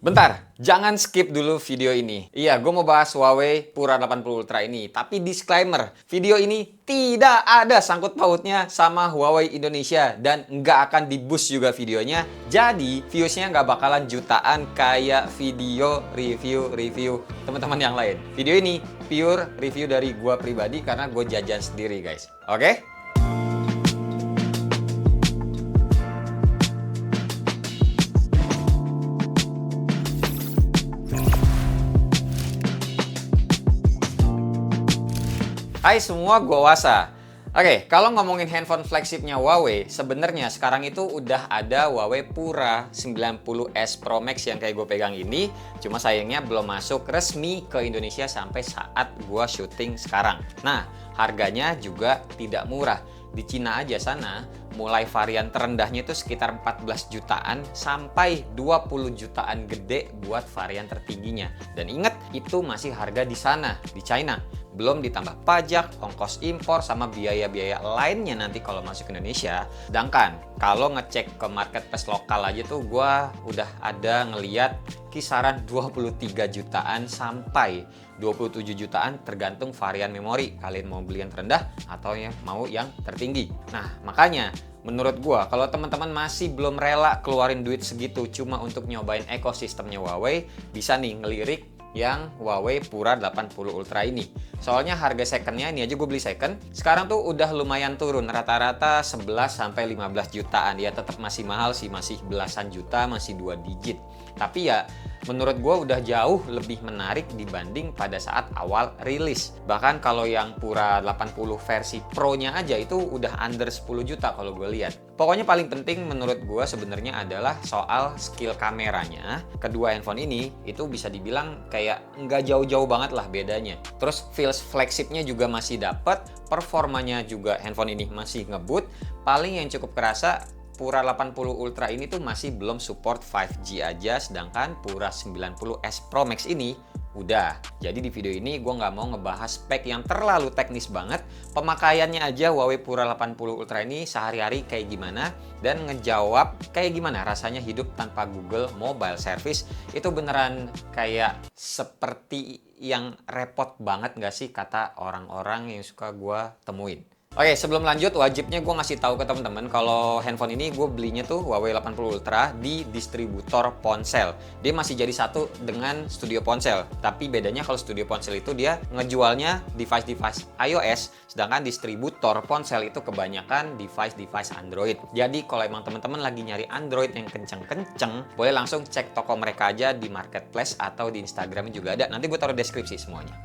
Bentar, jangan skip dulu video ini. Iya, gue mau bahas Huawei Pura 80 Ultra ini. Tapi disclaimer, video ini tidak ada sangkut pautnya sama Huawei Indonesia. Dan nggak akan di-boost juga videonya. Jadi, viewsnya nggak bakalan jutaan kayak video review teman-teman yang lain. Video ini pure review dari gue pribadi karena gue jajan sendiri, guys. Oke? Hai semua, gua Wasa. Oke, kalau ngomongin handphone flagshipnya Huawei, sebenarnya sekarang itu udah ada Huawei Pura 90s Pro Max yang kayak gue pegang ini. Cuma sayangnya belum masuk resmi ke Indonesia sampai saat gua syuting sekarang. Nah, harganya juga tidak murah. Di Cina aja sana, mulai varian terendahnya itu sekitar 14 jutaan sampai 20 jutaan gede buat varian tertingginya. Dan ingat, itu masih harga di sana, di China. Belum ditambah pajak, ongkos impor, sama biaya-biaya lainnya nanti kalau masuk ke Indonesia. Sedangkan kalau ngecek ke marketplace lokal aja tuh gue udah ada ngeliat kisaran 23 jutaan sampai 27 jutaan tergantung varian memori. Kalian mau beli yang terendah atau yang mau yang tertinggi. Nah, makanya menurut gue kalau teman-teman masih belum rela keluarin duit segitu cuma untuk nyobain ekosistemnya Huawei, bisa nih ngelirik yang Huawei Pura 80 Ultra ini. Soalnya harga secondnya, ini aja gue beli second, sekarang tuh udah lumayan turun, rata-rata 11-15 jutaan. Ya tetap masih mahal sih, masih belasan juta, masih 2 digit. Tapi ya menurut gue udah jauh lebih menarik dibanding pada saat awal rilis. Bahkan kalau yang Pura 80 versi Pro-nya aja itu udah under 10 juta kalau gue lihat. Pokoknya paling penting menurut gue sebenarnya adalah soal skill kameranya. Kedua handphone ini itu bisa dibilang kayak nggak jauh-jauh banget lah bedanya. Terus feels flagshipnya juga masih dapet, performanya juga handphone ini masih ngebut. Paling yang cukup kerasa Pura 80 Ultra ini tuh masih belum support 5G aja, sedangkan Pura 90s Pro Max ini udah. Jadi di video ini gue nggak mau ngebahas spek yang terlalu teknis banget. Pemakaiannya aja Huawei Pura 80 Ultra ini sehari-hari kayak gimana, dan ngejawab kayak gimana rasanya hidup tanpa Google Mobile Service. Itu beneran kayak seperti yang repot banget nggak sih kata orang-orang yang suka gue temuin. Oke, sebelum lanjut wajibnya gue ngasih tahu ke teman-teman kalau handphone ini gue belinya tuh Huawei 80 Ultra di distributor ponsel. Dia masih jadi satu dengan Studio Ponsel. Tapi bedanya kalau Studio Ponsel itu dia ngejualnya device-device iOS, sedangkan distributor ponsel itu kebanyakan device-device Android. Jadi kalau emang teman-teman lagi nyari Android yang kenceng-kenceng, boleh langsung cek toko mereka aja di marketplace atau di Instagram juga ada. Nanti gue taruh deskripsi semuanya.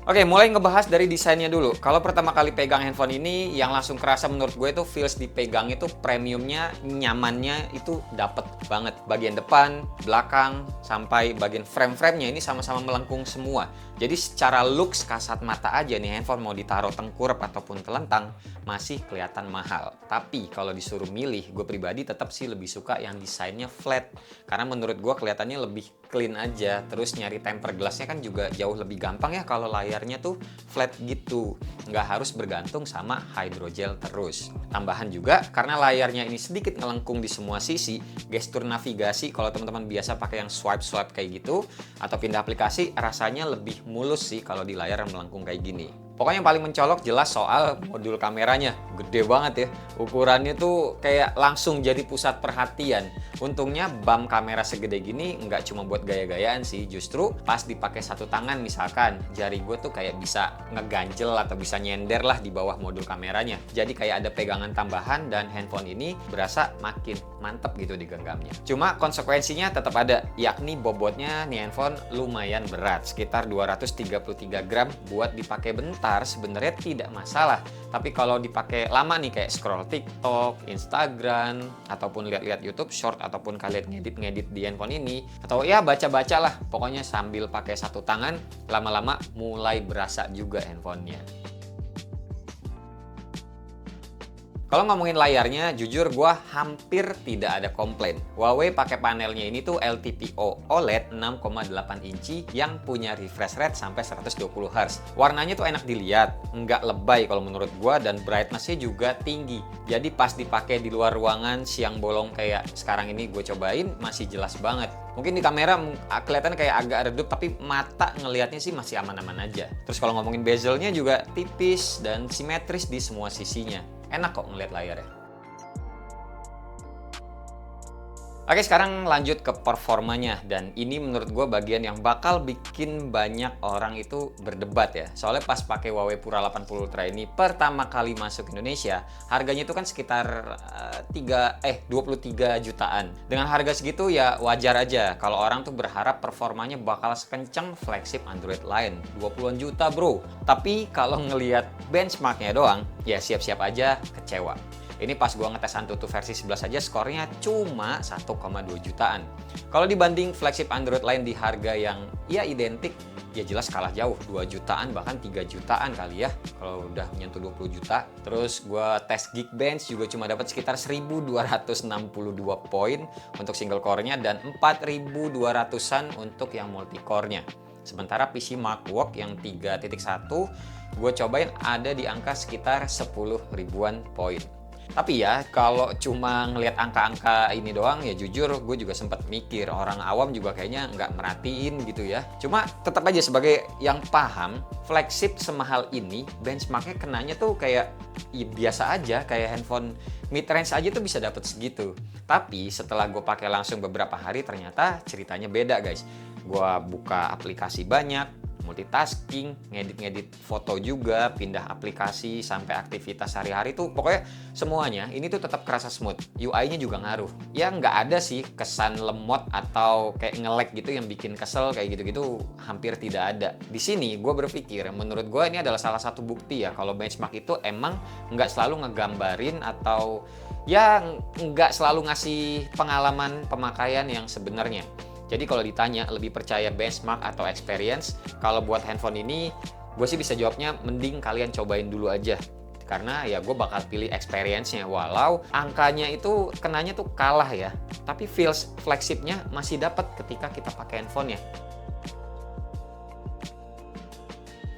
Oke, mulai ngebahas dari desainnya dulu. Kalau pertama kali pegang handphone ini, yang langsung kerasa menurut gue itu feels dipegang itu premiumnya, nyamannya itu dapet banget. Bagian depan, belakang, sampai bagian frame-framenya ini sama-sama melengkung semua. Jadi secara looks kasat mata aja nih handphone mau ditaruh tengkurap ataupun telentang, masih kelihatan mahal. Tapi kalau disuruh milih, gue pribadi tetap sih lebih suka yang desainnya flat. Karena menurut gue kelihatannya lebih clean aja. Terus nyari tempered glassnya kan juga jauh lebih gampang ya kalau layarnya tuh flat gitu. Nggak harus bergantung sama hydrogel terus. Tambahan juga, karena layarnya ini sedikit ngelengkung di semua sisi, gestur navigasi kalau teman-teman biasa pakai yang swipe-swipe kayak gitu, atau pindah aplikasi, rasanya lebih mulus sih kalau di layar yang melengkung kayak gini. Pokoknya yang paling mencolok jelas soal modul kameranya. Gede banget ya. Ukurannya tuh kayak langsung jadi pusat perhatian. Untungnya bump kamera segede gini nggak cuma buat gaya-gayaan sih. Justru pas dipakai satu tangan misalkan, jari gue tuh kayak bisa ngeganjel atau bisa nyender lah di bawah modul kameranya. Jadi kayak ada pegangan tambahan dan handphone ini berasa makin mantep gitu di genggamnya. Cuma konsekuensinya tetap ada, yakni bobotnya nih handphone lumayan berat. Sekitar 233 gram buat dipakai bentar sebenarnya tidak masalah, tapi kalau dipakai lama nih kayak scroll TikTok, Instagram, ataupun lihat-lihat YouTube Short, ataupun kalian ngedit-ngedit di handphone ini, atau ya baca-baca lah, pokoknya sambil pakai satu tangan, lama-lama mulai berasa juga handphonenya. Kalau ngomongin layarnya, jujur gua hampir tidak ada komplain. Huawei pakai panelnya ini tuh LTPO OLED 6,8 inci yang punya refresh rate sampai 120 Hz. Warnanya tuh enak dilihat, nggak lebay kalau menurut gua, dan brightness-nya juga tinggi. Jadi pas dipakai di luar ruangan siang bolong kayak sekarang ini gue cobain, masih jelas banget. Mungkin di kamera kelihatan kayak agak redup, tapi mata ngelihatnya sih masih aman-aman aja. Terus kalau ngomongin bezelnya juga tipis dan simetris di semua sisinya. Enak kok ngeliat layarnya. Oke, sekarang lanjut ke performanya, dan ini menurut gue bagian yang bakal bikin banyak orang itu berdebat ya. Soalnya pas pakai Huawei Pura 80 Ultra ini pertama kali masuk Indonesia, harganya itu kan sekitar 23 jutaan. Dengan harga segitu ya wajar aja kalau orang tuh berharap performanya bakal sekenceng flagship Android lain. 20-an juta bro. Tapi kalau ngelihat benchmarknya doang, ya siap-siap aja kecewa. Ini pas gua ngetes Antutu versi 11 aja skornya cuma 1,2 jutaan. Kalau dibanding flagship Android lain di harga yang ya identik, ya jelas kalah jauh, 2 jutaan bahkan 3 jutaan kali ya kalau udah menyentuh 20 juta. Terus gua tes Geekbench juga cuma dapat sekitar 1262 poin untuk single core-nya dan 4200-an untuk yang multi core-nya. Sementara PC Markwalk yang 3.1 gue cobain ada di angka sekitar 10 ribuan poin. Tapi ya, kalau cuma ngelihat angka-angka ini doang, ya jujur gue juga sempat mikir, orang awam juga kayaknya nggak merhatiin gitu ya. Cuma tetap aja sebagai yang paham, flagship semahal ini, benchmarknya kenanya tuh kayak ya, biasa aja, kayak handphone mid-range aja tuh bisa dapet segitu. Tapi setelah gue pakai langsung beberapa hari, ternyata ceritanya beda guys. Gue buka aplikasi banyak, multitasking, ngedit-ngedit foto juga, pindah aplikasi sampai aktivitas sehari-hari tuh pokoknya semuanya ini tuh tetap kerasa smooth. UI-nya juga ngaruh. Ya nggak ada sih kesan lemot atau kayak nge-lag gitu yang bikin kesel kayak gitu-gitu, hampir tidak ada. Di sini gue berpikir, menurut gue ini adalah salah satu bukti ya kalau benchmark itu emang nggak selalu ngegambarin atau ya nggak selalu ngasih pengalaman pemakaian yang sebenarnya. Jadi kalau ditanya lebih percaya benchmark atau experience, kalau buat handphone ini gue sih bisa jawabnya mending kalian cobain dulu aja. Karena ya gue bakal pilih experience-nya, walau angkanya itu kenanya tuh kalah ya. Tapi feels flagship-nya masih dapat ketika kita pakai handphone-nya.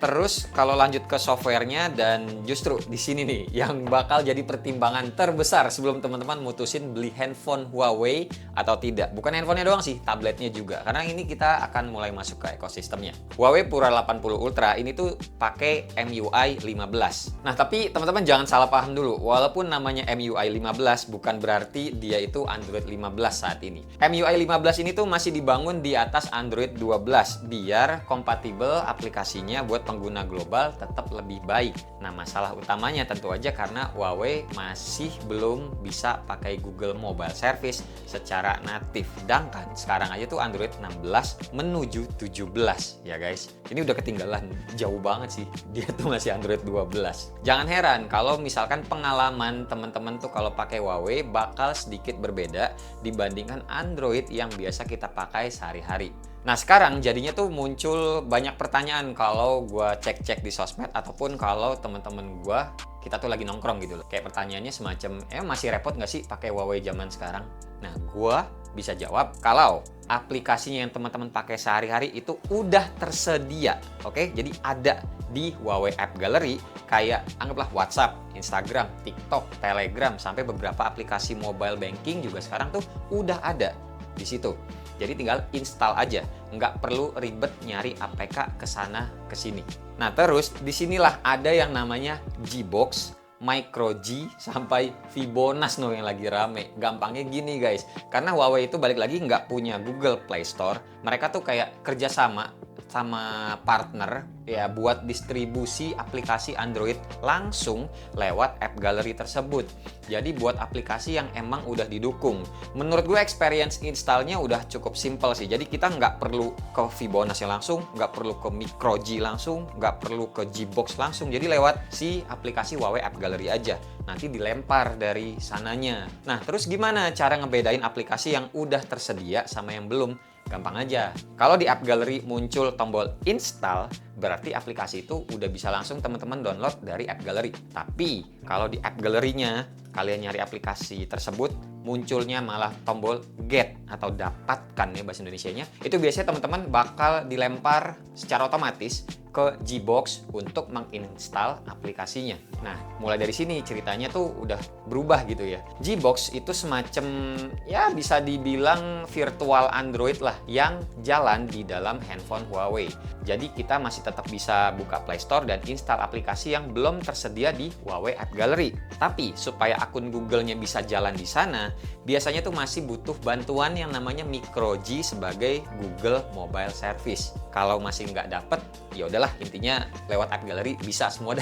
Terus kalau lanjut ke softwarenya, dan justru di sini nih yang bakal jadi pertimbangan terbesar sebelum teman-teman mutusin beli handphone Huawei atau tidak. Bukan handphonenya doang sih, tabletnya juga. Karena ini kita akan mulai masuk ke ekosistemnya. Huawei Pura 80 Ultra ini tuh pakai MIUI 15. Nah, tapi teman-teman jangan salah paham dulu. Walaupun namanya MIUI 15 bukan berarti dia itu Android 15 saat ini. MIUI 15 ini tuh masih dibangun di atas Android 12 biar kompatibel aplikasinya buat pengguna global tetap lebih baik. Nah, masalah utamanya tentu aja karena Huawei masih belum bisa pakai Google Mobile Service secara natif. Sedangkan sekarang aja tuh Android 16 menuju 17 ya guys. Ini udah ketinggalan jauh banget sih. Dia tuh masih Android 12. Jangan heran kalau misalkan pengalaman teman-teman tuh kalau pakai Huawei bakal sedikit berbeda dibandingkan Android yang biasa kita pakai sehari-hari. Nah, sekarang jadinya tuh muncul banyak pertanyaan kalau gue cek-cek di sosmed ataupun kalau teman-teman gue kita tuh lagi nongkrong gitu loh. Kayak pertanyaannya semacam, masih repot nggak sih pakai Huawei zaman sekarang? Nah, gue bisa jawab kalau aplikasinya yang teman-teman pakai sehari-hari itu udah tersedia, oke? Jadi ada di Huawei App Gallery kayak anggaplah WhatsApp, Instagram, TikTok, Telegram, sampai beberapa aplikasi mobile banking juga sekarang tuh udah ada di situ. Jadi tinggal install aja, nggak perlu ribet nyari APK kesana kesini. Nah, terus disinilah ada yang namanya Gbox, Micro G, sampai Fibonacci yang lagi rame. Gampangnya gini guys, karena Huawei itu balik lagi nggak punya Google Play Store, mereka tuh kayak kerjasama sama partner ya buat distribusi aplikasi Android langsung lewat App Gallery tersebut. Jadi buat aplikasi yang emang udah didukung. Menurut gue experience installnya udah cukup simple sih. Jadi kita nggak perlu ke Fibonacci langsung, nggak perlu ke Micro G langsung, nggak perlu ke Gbox langsung. Jadi lewat si aplikasi Huawei App Gallery aja. Nanti dilempar dari sananya. Nah, terus gimana cara ngebedain aplikasi yang udah tersedia sama yang belum? Gampang aja. Kalau di App Gallery muncul tombol install, berarti aplikasi itu udah bisa langsung teman-teman download dari App Gallery. Tapi kalau di App Gallery-nya kalian nyari aplikasi tersebut, munculnya malah tombol get atau dapatkan ya bahasa Indonesianya, itu biasanya teman-teman bakal dilempar secara otomatis ke Gbox untuk menginstal aplikasinya. Nah, mulai dari sini ceritanya tuh udah berubah gitu ya. Gbox itu semacam ya bisa dibilang virtual Android lah yang jalan di dalam handphone Huawei. Jadi kita masih tetap bisa buka Play Store dan install aplikasi yang belum tersedia di Huawei App Gallery. Tapi supaya akun Google-nya bisa jalan di sana, biasanya tuh masih butuh bantuan yang namanya MicroG sebagai Google Mobile Service. Kalau masih nggak dapet, ya udahlah, intinya lewat App Gallery bisa semua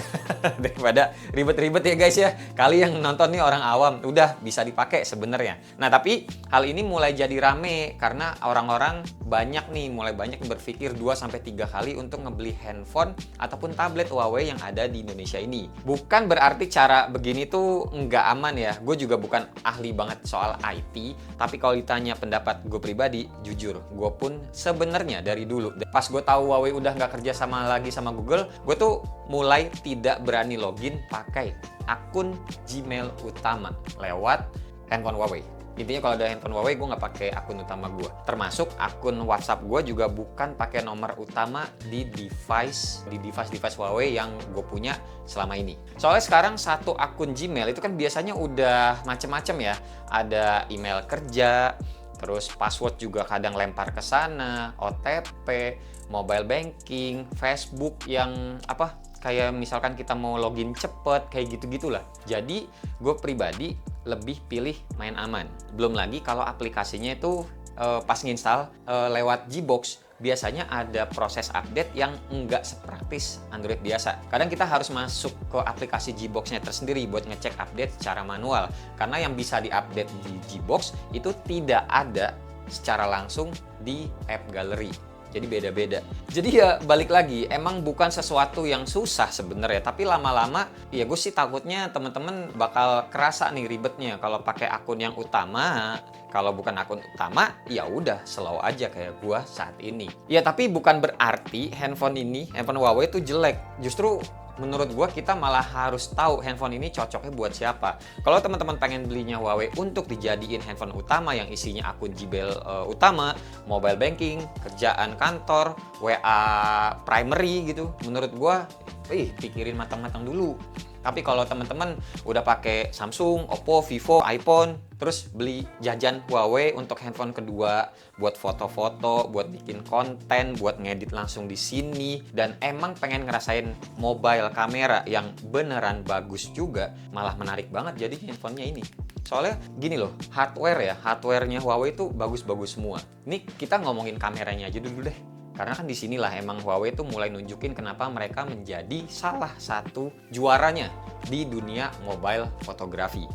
daripada ribet-ribet ya guys ya. Kali yang nonton nih orang awam, udah bisa dipakai sebenarnya. Nah tapi hal ini mulai jadi rame karena orang-orang mulai banyak berpikir 2-3 kali untuk ngebeli handphone ataupun tablet Huawei yang ada di Indonesia ini. Bukan berarti cara begini tuh nggak aman ya. Gue juga bukan ahli banget soal IT, tapi kalau ditanya pendapat gue pribadi, jujur, gue pun sebenarnya dari dulu pas gue tahu Huawei udah nggak kerja sama lagi sama Google, gue tuh mulai tidak berani login pakai akun Gmail utama lewat handphone Huawei. Intinya kalau ada handphone Huawei, gue nggak pakai akun utama gue. Termasuk akun WhatsApp gue juga bukan pakai nomor utama di device Huawei yang gue punya selama ini. Soalnya sekarang satu akun Gmail itu kan biasanya udah macem-macem ya. Ada email kerja, terus password juga kadang lempar ke sana, OTP, mobile banking, Facebook yang kayak misalkan kita mau login cepet, kayak gitu-gitulah. Jadi gue pribadi lebih pilih main aman. Belum lagi kalau aplikasinya itu pas nginstal lewat Gbox, biasanya ada proses update yang enggak sepraktis Android biasa. Kadang kita harus masuk ke aplikasi Gbox-nya tersendiri buat ngecek update secara manual. Karena yang bisa diupdate di Gbox itu tidak ada secara langsung di App Gallery. Jadi beda-beda. Jadi ya balik lagi, emang bukan sesuatu yang susah sebenarnya, tapi lama-lama ya gue sih takutnya temen-temen bakal kerasa nih ribetnya kalau pakai akun yang utama. Kalau bukan akun utama, ya udah slow aja kayak gue saat ini. Ya tapi bukan berarti handphone Huawei itu jelek. Justru menurut gue kita malah harus tahu handphone ini cocoknya buat siapa. Kalau teman-teman pengen belinya Huawei untuk dijadiin handphone utama yang isinya akun Gmail utama, mobile banking, kerjaan kantor, WA primary gitu, menurut gue pikirin matang-matang dulu. Tapi kalau teman-teman udah pakai Samsung, Oppo, Vivo, iPhone, terus beli jajan Huawei untuk handphone kedua, buat foto-foto, buat bikin konten, buat ngedit langsung di sini, dan emang pengen ngerasain mobile kamera yang beneran bagus juga, malah menarik banget jadi handphonenya ini. Soalnya gini loh, hardware-nya Huawei itu bagus-bagus semua. Ini kita ngomongin kameranya aja dulu deh. Karena kan disinilah emang Huawei tuh mulai nunjukin kenapa mereka menjadi salah satu juaranya di dunia mobile fotografi.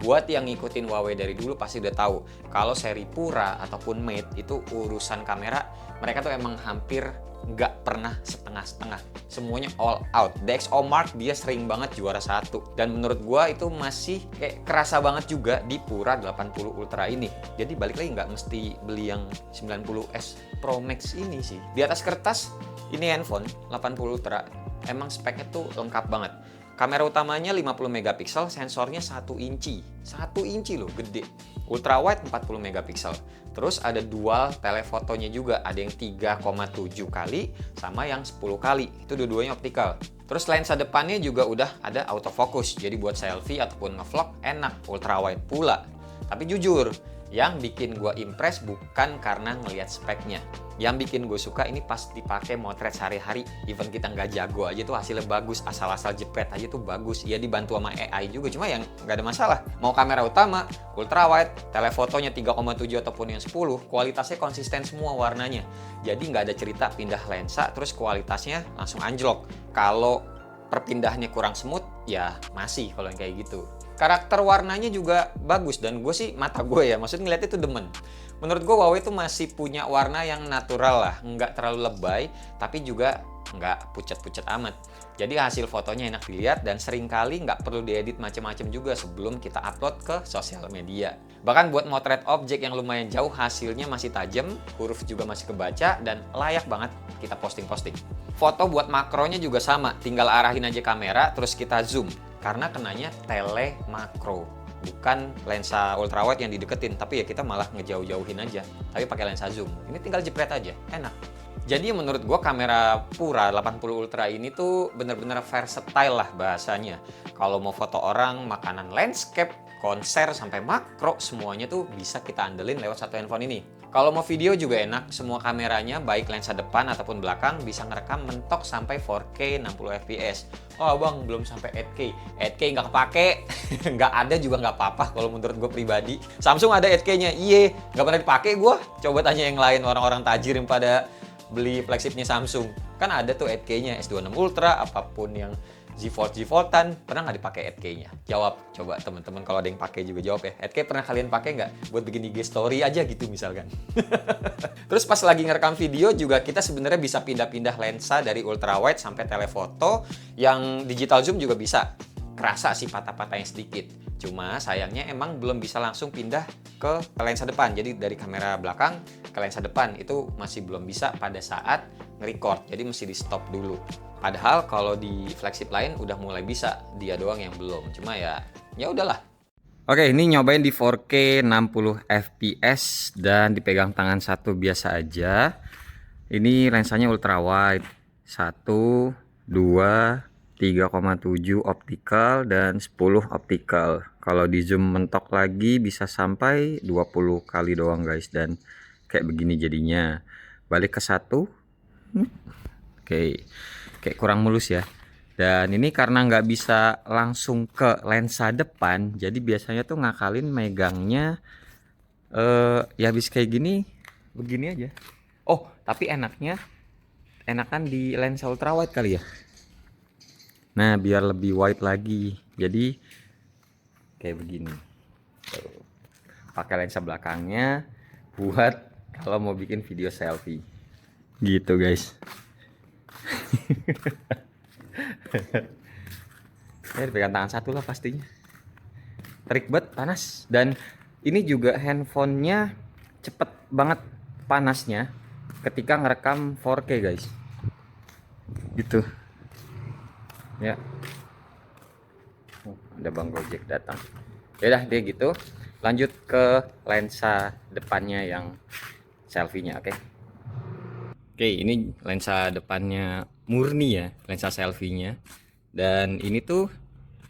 Buat yang ngikutin Huawei dari dulu pasti udah tahu kalau seri Pura ataupun Mate itu urusan kamera mereka tuh emang hampir nggak pernah setengah-setengah, semuanya all out. DxOMark dia sering banget juara 1, dan menurut gua itu masih kayak kerasa banget juga di Pura 80 Ultra ini. Jadi balik lagi nggak mesti beli yang 90S Pro Max ini sih. Di atas kertas ini handphone 80 Ultra emang speknya tuh lengkap banget. Kamera utamanya 50 megapiksel, sensornya 1 inci. 1 inci loh, gede. Ultra wide 40 megapiksel. Terus ada dual telefotonya juga, ada yang 3,7 kali sama yang 10 kali. Itu dua-duanya optikal. Terus lensa depannya juga udah ada autofocus. Jadi buat selfie ataupun ngevlog enak, ultra wide pula. Tapi jujur, yang bikin gue impress bukan karena ngelihat speknya. Yang bikin gue suka ini pas dipakai motret sehari-hari. Even kita nggak jago aja tuh hasilnya bagus. Asal-asal jepret aja tuh bagus. Ya dibantu sama AI juga, cuma yang nggak ada masalah. Mau kamera utama, ultra wide, telefotonya 3,7 ataupun yang 10, kualitasnya konsisten semua warnanya. Jadi nggak ada cerita pindah lensa, terus kualitasnya langsung anjlok. Kalau perpindahannya kurang smooth, ya masih kalau yang kayak gitu. Karakter warnanya juga bagus, dan gue sih, mata gue ya, maksudnya ngeliatnya tuh demen. Menurut gue Huawei tuh masih punya warna yang natural lah, nggak terlalu lebay, tapi juga nggak pucat-pucat amat. Jadi hasil fotonya enak dilihat dan seringkali nggak perlu diedit macam-macam juga sebelum kita upload ke sosial media. Bahkan buat motret objek yang lumayan jauh hasilnya masih tajam, huruf juga masih kebaca, dan layak banget kita posting-posting. Foto buat makronya juga sama, tinggal arahin aja kamera terus kita zoom. Karena kenanya tele makro, bukan lensa ultrawide yang dideketin, tapi ya kita malah ngejauh-jauhin aja. Tapi pakai lensa zoom. Ini tinggal jepret aja, enak. Jadi menurut gue kamera Pura 80 Ultra ini tuh bener-bener versatile lah bahasanya. Kalau mau foto orang, makanan, landscape, konser, sampai makro, semuanya tuh bisa kita andelin lewat satu handphone ini. Kalau mau video juga enak, semua kameranya baik lensa depan ataupun belakang bisa ngerekam mentok sampai 4K 60 fps. Oh bang, belum sampai 8K. 8K nggak kepake, nggak ada juga nggak apa-apa kalau menurut gue pribadi. Samsung ada 8K-nya, iye, nggak pernah dipakai gue. Coba tanya yang lain, orang-orang tajir yang pada beli flagshipnya Samsung. Kan ada tuh 8K-nya, S26 Ultra, apapun yang Z Fold G-Foldan, pernah nggak dipakai 8K-nya? Jawab, coba teman-teman kalau ada yang pakai juga jawab ya. 8K pernah kalian pakai nggak? Buat bikin IG story aja gitu misalkan. Terus pas lagi ngerekam video juga kita sebenarnya bisa pindah-pindah lensa dari ultrawide sampai telefoto, yang digital zoom juga bisa. Kerasa sih patah-patahnya sedikit. Cuma sayangnya emang belum bisa langsung pindah ke lensa depan. Jadi dari kamera belakang ke lensa depan itu masih belum bisa pada saat nge-record. Jadi mesti di stop dulu. Padahal kalau di flagship lain udah mulai bisa, dia doang yang belum. Cuma ya udahlah. Oke, ini nyobain di 4K 60 fps dan dipegang tangan satu biasa aja. Ini lensanya ultrawide 1, 2, 3,7 optical dan 10 optical. Kalau di zoom mentok lagi bisa sampai 20 kali doang guys, dan kayak begini jadinya. Balik ke 1. Oke. Kayak kurang mulus ya. Dan ini karena nggak bisa langsung ke lensa depan, jadi biasanya tuh ngakalin megangnya ya habis kayak gini, begini aja. Oh, tapi enakan di lensa ultrawide kali ya. Nah, biar lebih wide lagi. Jadi kayak begini. Tuh. Pakai lensa belakangnya buat kalau mau bikin video selfie. Gitu, guys. Ya, dipegang tangan satu lah pastinya. Terik banget, panas. Dan ini juga handphonenya cepet banget panasnya ketika ngerekam 4K guys. Gitu. Ya. Ada Bang Gojek datang. Ya udah dia gitu. Lanjut ke lensa depannya yang selfie-nya, oke. Oke, ini lensa depannya murni ya, lensa selfie-nya. Dan ini tuh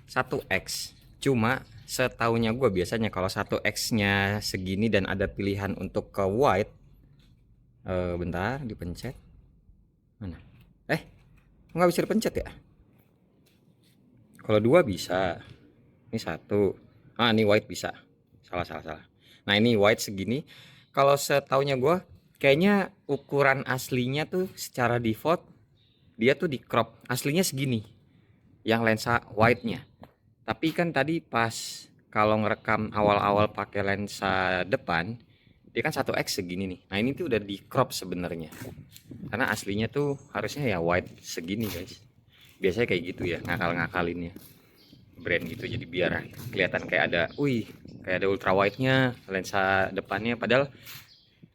1x. Cuma setaunya gue biasanya kalau 1x-nya segini dan ada pilihan untuk ke wide. Bentar, dipencet. Mana? Nggak bisa dipencet ya? Kalau 2 bisa. Ini 1. Ini wide bisa. Salah. Nah, ini wide segini. Kalau setaunya gue, kayaknya ukuran aslinya tuh secara default dia tuh di crop aslinya segini yang lensa wide-nya. Tapi kan tadi pas kalau ngerekam awal-awal pakai lensa depan, dia kan 1x segini nih. Nah, ini tuh udah di crop sebenarnya. Karena aslinya tuh harusnya ya wide segini, guys. Biasanya kayak gitu ya, ngakal-ngakalinnya. Brand gitu, jadi biar kelihatan kayak ada ultra wide-nya lensa depannya, padahal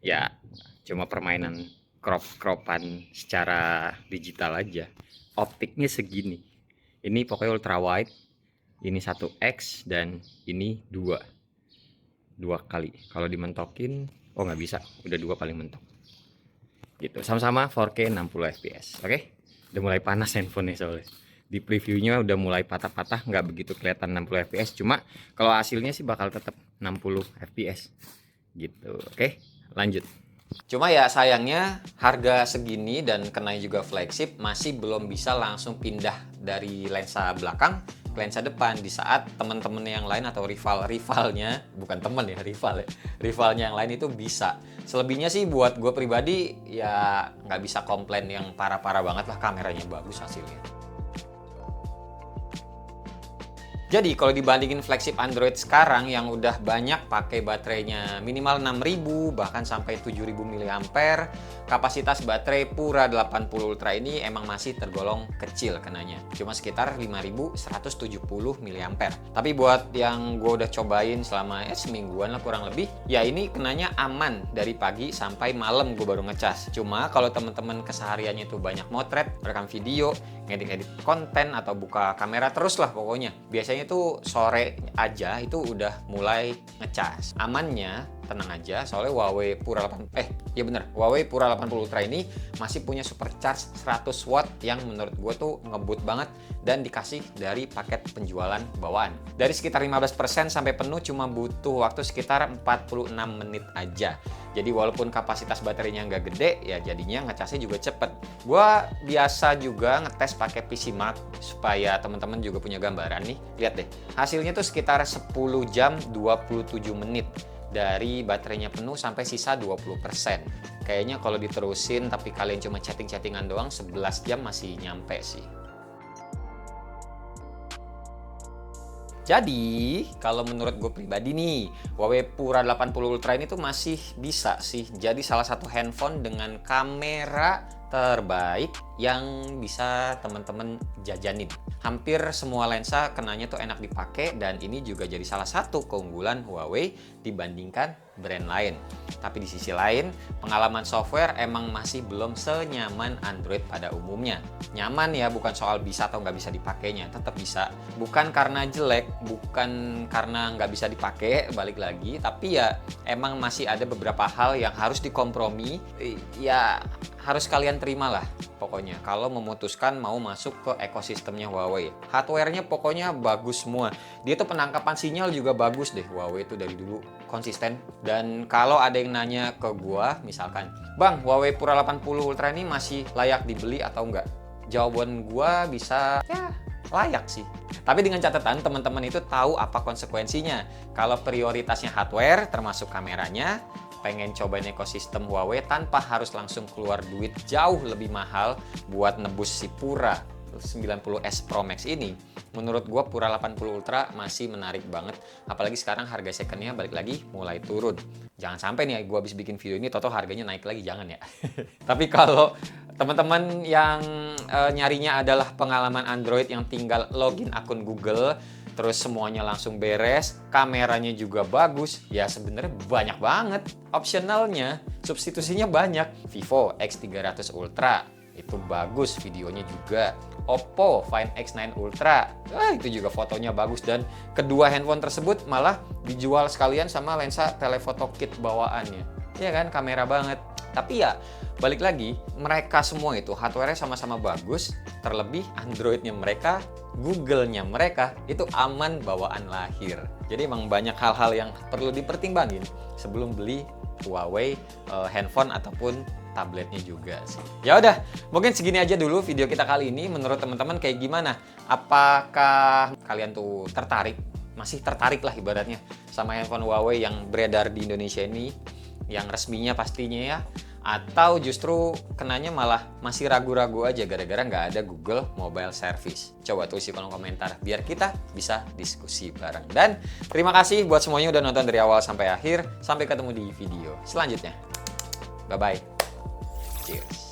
ya cuma permainan cropan secara digital aja. Optiknya segini. Ini pokoknya ultra wide. Ini 1x dan ini 2 kali. Kalau dimentokin, nggak bisa. Udah 2 paling mentok. Gitu. Sama-sama 4K 60 fps. Oke? Udah mulai panas handphonenya soalnya. Di previewnya udah mulai patah-patah, nggak begitu kelihatan 60 fps. Cuma kalau hasilnya sih bakal tetap 60 fps. Gitu. Oke? Lanjut. Cuma ya sayangnya harga segini dan kenanya juga flagship masih belum bisa langsung pindah dari lensa belakang ke lensa depan di saat teman-teman yang lain atau rivalnya, bukan teman ya, rivalnya yang lain itu bisa. Selebihnya sih buat gue pribadi ya nggak bisa komplain yang parah-parah banget lah, kameranya bagus hasilnya. Jadi kalau dibandingin flagship Android sekarang yang udah banyak pakai baterainya minimal 6000 bahkan sampai 7000 mAh, kapasitas baterai Pura 80 Ultra ini emang masih tergolong kecil kenanya. Cuma sekitar 5170 mAh. Tapi buat yang gue udah cobain selama semingguan lah kurang lebih, ya ini kenanya aman dari pagi sampai malam gue baru ngecas. Cuma kalau temen-temen kesehariannya itu banyak motret, rekam video, ngedit-ngedit konten atau buka kamera terus lah pokoknya. Biasanya tuh sore aja itu udah mulai ngecas. Amannya tenang aja soalnya Huawei Pura 80 Huawei Pura 80 Ultra ini masih punya supercharge 100 watt yang menurut gue tuh ngebut banget dan dikasih dari paket penjualan bawaan. Dari sekitar 15% sampai penuh cuma butuh waktu sekitar 46 menit aja. Jadi walaupun kapasitas baterainya nggak gede, ya jadinya ngecasnya juga cepet. Gua biasa juga ngetes pakai PC Mark supaya teman-teman juga punya gambaran nih. Lihat deh, hasilnya tuh sekitar 10 jam 27 menit. Dari baterainya penuh sampai sisa 20%. Kayaknya kalau diterusin tapi kalian cuma chatting-chattingan doang 11 jam masih nyampe sih. Jadi, kalau menurut gue pribadi nih, Huawei Pura 80 Ultra ini tuh masih bisa sih jadi salah satu handphone dengan kamera terbaik yang bisa teman-teman jajanin. Hampir semua lensa kenanya tuh enak dipakai dan ini juga jadi salah satu keunggulan Huawei dibandingkan brand lain. Tapi di sisi lain, pengalaman software emang masih belum senyaman Android pada umumnya. Nyaman ya, bukan soal bisa atau nggak bisa dipakainya, tetap bisa. Bukan karena jelek, bukan karena nggak bisa dipakai, balik lagi, tapi ya emang masih ada beberapa hal yang harus dikompromi, ya harus kalian terimalah pokoknya kalau memutuskan mau masuk ke ekosistemnya Huawei. Hardware-nya pokoknya bagus semua. Dia tuh penangkapan sinyal juga bagus deh, Huawei itu dari dulu konsisten. Dan kalau ada yang nanya ke gua misalkan, "Bang, Huawei Pura 80 Ultra ini masih layak dibeli atau enggak?" Jawaban gua bisa ya layak sih. Tapi dengan catatan teman-teman itu tahu apa konsekuensinya. Kalau prioritasnya hardware termasuk kameranya, pengen cobain ekosistem Huawei tanpa harus langsung keluar duit jauh lebih mahal buat nebus si Pura 90S Pro Max ini, menurut gua Pura 80 Ultra masih menarik banget. Apalagi sekarang harga secondnya balik lagi mulai turun. Jangan sampai nih gua habis bikin video ini toto harganya naik lagi, jangan ya. Tapi kalau teman-teman yang nyarinya adalah pengalaman Android yang tinggal login akun Google terus semuanya langsung beres, kameranya juga bagus, ya sebenarnya banyak banget optionalnya, substitusinya banyak. Vivo X300 Ultra itu bagus, videonya juga. Oppo Find X9 Ultra, itu juga fotonya bagus dan kedua handphone tersebut malah dijual sekalian sama lensa telephoto kit bawaannya. Iya kan, kamera banget. Tapi ya balik lagi, mereka semua itu hardware-nya sama-sama bagus, terlebih Android-nya mereka, Google-nya mereka itu aman bawaan lahir. Jadi emang banyak hal-hal yang perlu dipertimbangin sebelum beli Huawei handphone ataupun tabletnya juga sih. Ya udah, mungkin segini aja dulu video kita kali ini. Menurut teman-teman kayak gimana? Apakah kalian tuh tertarik? Masih tertarik lah ibaratnya sama handphone Huawei yang beredar di Indonesia ini, yang resminya pastinya ya, atau justru kenanya malah masih ragu-ragu aja gara-gara nggak ada Google Mobile Service? Coba tulis di kolom komentar biar kita bisa diskusi bareng. Dan terima kasih buat semuanya udah nonton dari awal sampai akhir. Sampai ketemu di video selanjutnya. Bye-bye. Cheers.